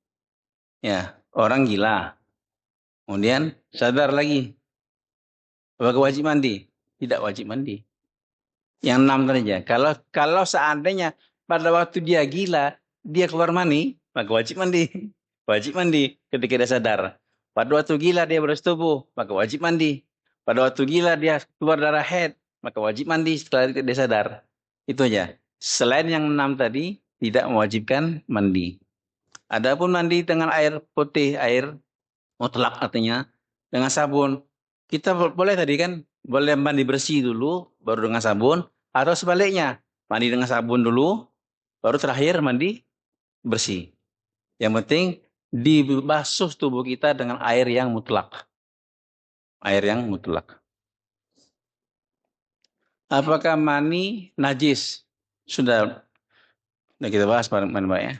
S1: Ya, orang gila. Kemudian sadar lagi, apakah wajib mandi? Tidak wajib mandi. Yang 6 tadi aja. Kalau seandainya pada waktu dia gila, dia keluar mani, maka wajib mandi. Wajib mandi ketika dia sadar. Pada waktu gila dia bersetubuh, maka wajib mandi. Pada waktu gila dia keluar darah haid, maka wajib mandi setelah dia sadar. Itu aja. Selain yang 6 tadi, tidak mewajibkan mandi. Adapun mandi dengan air putih, air mutlak artinya, dengan sabun. Kita boleh tadi kan, boleh mandi bersih dulu, baru dengan sabun. Atau sebaliknya, mandi dengan sabun dulu, baru terakhir mandi bersih. Yang penting dibasuh tubuh kita dengan air yang mutlak. Air yang mutlak. Apakah mani najis? Sudah kita bahas baik ya.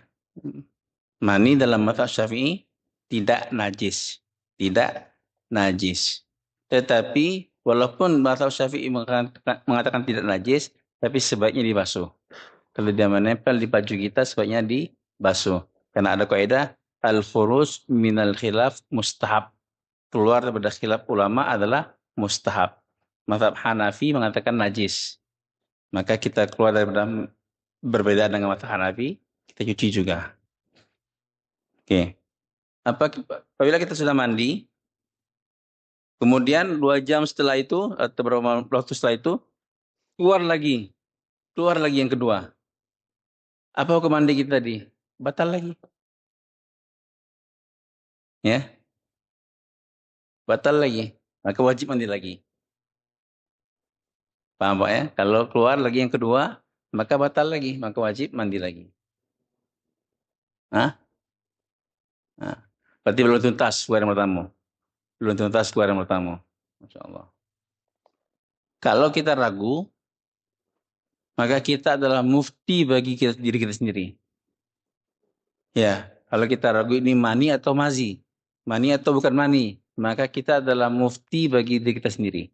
S1: Mani dalam mazhab Syafi'i tidak najis. Tidak najis. Tetapi walaupun mazhab Syafi'i mengatakan tidak najis, tapi sebaiknya dibasuh. Kalau dia menempel di baju kita, sebaiknya dibasuh. Karena ada kaidah al-furuj minal khilaf mustahab. Keluar daripada khilaf ulama adalah mustahab. Mazhab Hanafi mengatakan najis. Maka kita keluar daripada berbeda dengan mazhab Hanafi, kita cuci juga. Oke. Apabila kita sudah mandi, kemudian 2 jam setelah itu atau beberapa waktu setelah itu keluar lagi yang kedua. Apa hukum mandi kita tadi? Batal lagi. Ya. Batal lagi. Maka wajib mandi lagi. Paham Pak ya? Kalau keluar lagi yang kedua, maka batal lagi, maka wajib mandi lagi. Hah? Nah, berarti belum tuntas keluar pertama. Belum tuntas keluar pertama. Masya Allah. Kalau kita ragu, maka kita adalah mufti bagi diri kita sendiri. Ya, kalau kita ragu ini mani atau mazi, mani atau bukan mani, maka kita adalah mufti bagi diri kita sendiri.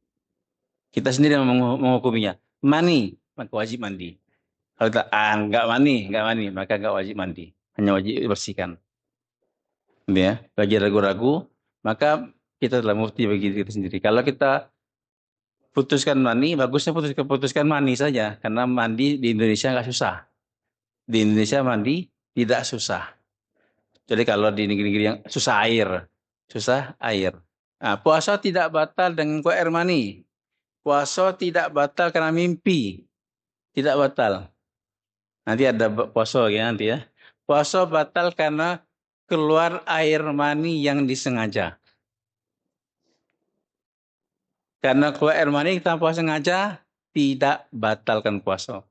S1: Kita sendiri yang menghukuminya. Mani, maka wajib mandi. Kalau kita enggak mani, maka enggak wajib mandi. Hanya wajib bersihkan. Ya, bagi ragu-ragu, maka kita adalah mufti bagi diri kita sendiri. Kalau kita putuskan mani, bagusnya putuskan mani saja. Karena mandi di Indonesia enggak susah. Di Indonesia mandi tidak susah. Jadi kalau di negeri-negeri yang susah air. Nah, puasa tidak batal dengan keluar air mani. Puasa tidak batal karena mimpi, tidak batal. Nanti ada puasa ya nanti ya. Puasa batal karena keluar air mani yang disengaja. Karena keluar air mani tanpa sengaja tidak batalkan puasa.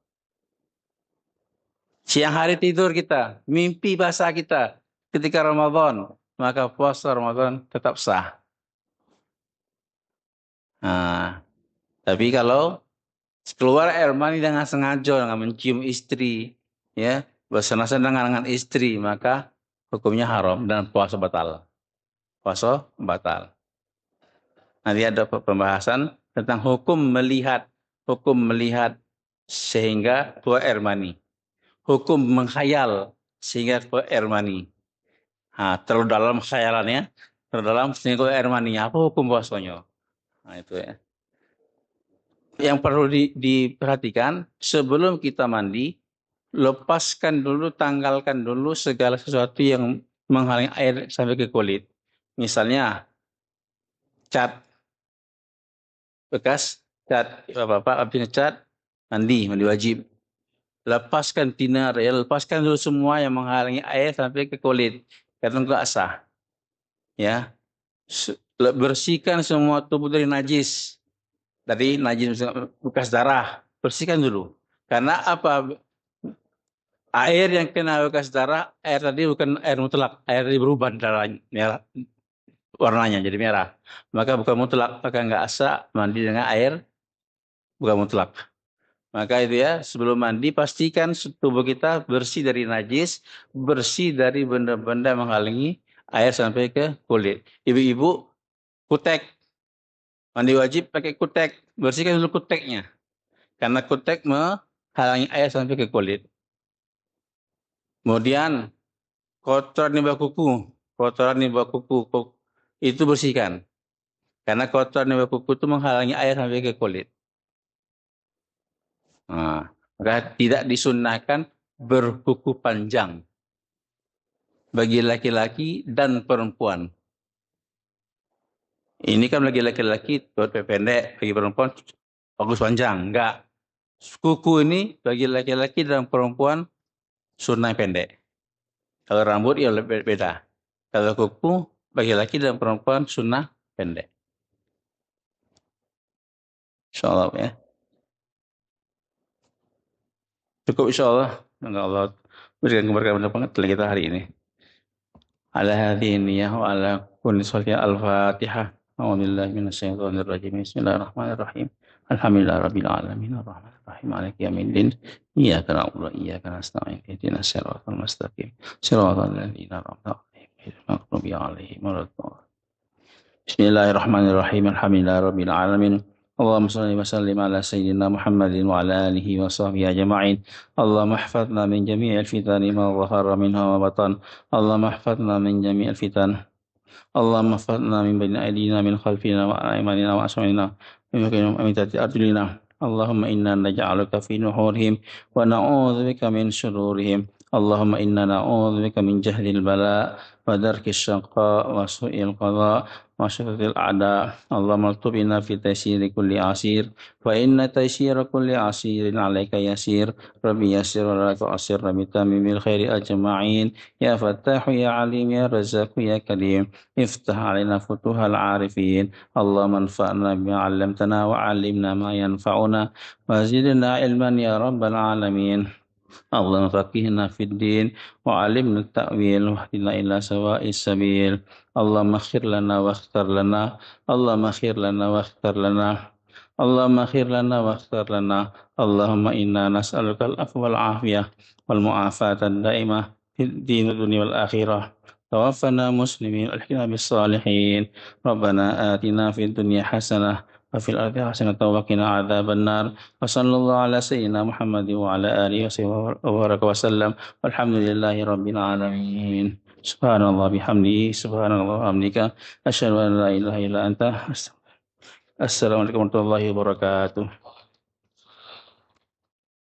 S1: Siang hari tidur kita, mimpi basah kita ketika Ramadan, maka puasa Ramadan tetap sah. Nah, tapi kalau keluar air mani dengan sengaja, dengan mencium istri, ya, bersenang-senang dengan istri, maka hukumnya haram dan puasa batal. Puasa batal. Nanti ada pembahasan tentang hukum melihat sehingga keluar air mani. Hukum menghayal sehingga keluar air mani. Nah, terlalu dalam khayalannya, terlalu dalam sehingga keluar air mani. Apa hukum puasanya? Nah, itu ya. Yang perlu diperhatikan sebelum kita mandi, lepaskan dulu, tanggalkan dulu segala sesuatu yang menghalangi air sampai ke kulit. Misalnya cat bekas, cat bapak habis ngecat, mandi wajib. Lepaskan tinar, ya lepaskan dulu semua yang menghalangi air sampai ke kulit, karena enggak sah. Ya, bersihkan semua tubuh dari najis bekas darah, bersihkan dulu. Karena apa? Air yang kena bekas darah, air tadi bukan air mutlak, air tadi berubah darahnya, merah, warnanya jadi merah. Maka bukan mutlak, maka nggak sah mandi dengan air bukan mutlak. Maka itu ya, sebelum mandi pastikan tubuh kita bersih dari najis, bersih dari benda-benda menghalangi air sampai ke kulit. Ibu-ibu, kutek, mandi wajib pakai kutek, bersihkan dulu kuteknya. Karena kutek menghalangi air sampai ke kulit. Kemudian kotoran di bawah kuku, itu bersihkan. Karena kotoran di bawah kuku itu menghalangi air sampai ke kulit. Nah, maka tidak disunnahkan berkuku panjang bagi laki-laki dan perempuan. Ini kan bagi laki-laki pendek, bagi perempuan bagus panjang. Enggak. Kuku ini bagi laki-laki dan perempuan sunnah pendek. Kalau rambut ya beda. Kalau kuku bagi laki dan perempuan sunnah pendek. Insyaallah ya. Cukup insyaallah. Semoga Allah berikan keberkahan pada pengetahuan kita hari ini. Ala hadhihi niyyah wa ala kulli sholihin al-Fatihah. A'udzubillahi minasyaitonir rajim. Bismillahirrahmanirrahim. Alhamdulillahirabbil alamin arrahmanir rahim maliki yaumiddin. Iyyaka na'budu wa iyyaka nasta'in. Ihdinas siratal mustaqim. Siratal ladzina an'amta 'alaihim ghairil maghdubi 'alaihim waladdallin. Bismillahirrahmanirrahim. Alhamdulillahirabbil alamin. Allahumma shalli wa sallim ala sayyidina Muhammadin wa ala alihi wa sahbihi ajma'in. Allahumma ihfazna min jami'il fitani ma dhahara minha wa batan. Allahumma ihfazna min jami'il fitan. Allahumma ihfazna min bayni aydina min khalfina wa aymanina wa asma'ina min makinati arjulina. Allahumma inna naj'aluka fi nuhurihim wa na'udzu bika min shururihim. Allahumma inna na'udzu bika min jahlil bala wa darkis syaqqa wa su'il qada wa syarril a'da. Allahumma altubina fi taysiri kulli asir wa inna taysira kulli asirin 'alaika yasir. Rabbi yassir wa la tu'assir bi tamimil khairi ajma'in. Ya Fattahu ya Alim ya Razzaq ya Karim. Iftah 'alaina futuhal 'arifin. Allahumma anfa'na bima 'allamtana wa 'allimna ma yanfa'una wa zidna ilman ya rabbal alamin. اللهم فقهنا في الدين وعلمنا التأويل واهدنا إلى سواء السبيل. اللهم اغفر لنا واختر لنا. اللهم اغفر لنا واختر لنا. اللهم اغفر لنا واختر لنا. اللهم إنا نسألك العفو والعافية والمعافاة الدائمة في الدين والدنيا والآخرة. توفنا مسلمين والحقنا بالصالحين. ربنا آتنا في الدنيا حسنة وفي الأرض حسنة وقنا عذاب النار. وصلى الله على سيدنا محمد وعلى آله وصحبه وبارك وسلم والحمد لله رب العالمين. سبحان الله بحمده سبحان الله وبحمدك أشهد أن لا إله إلا أنت. السلام عليكم ورحمة الله وبركاته.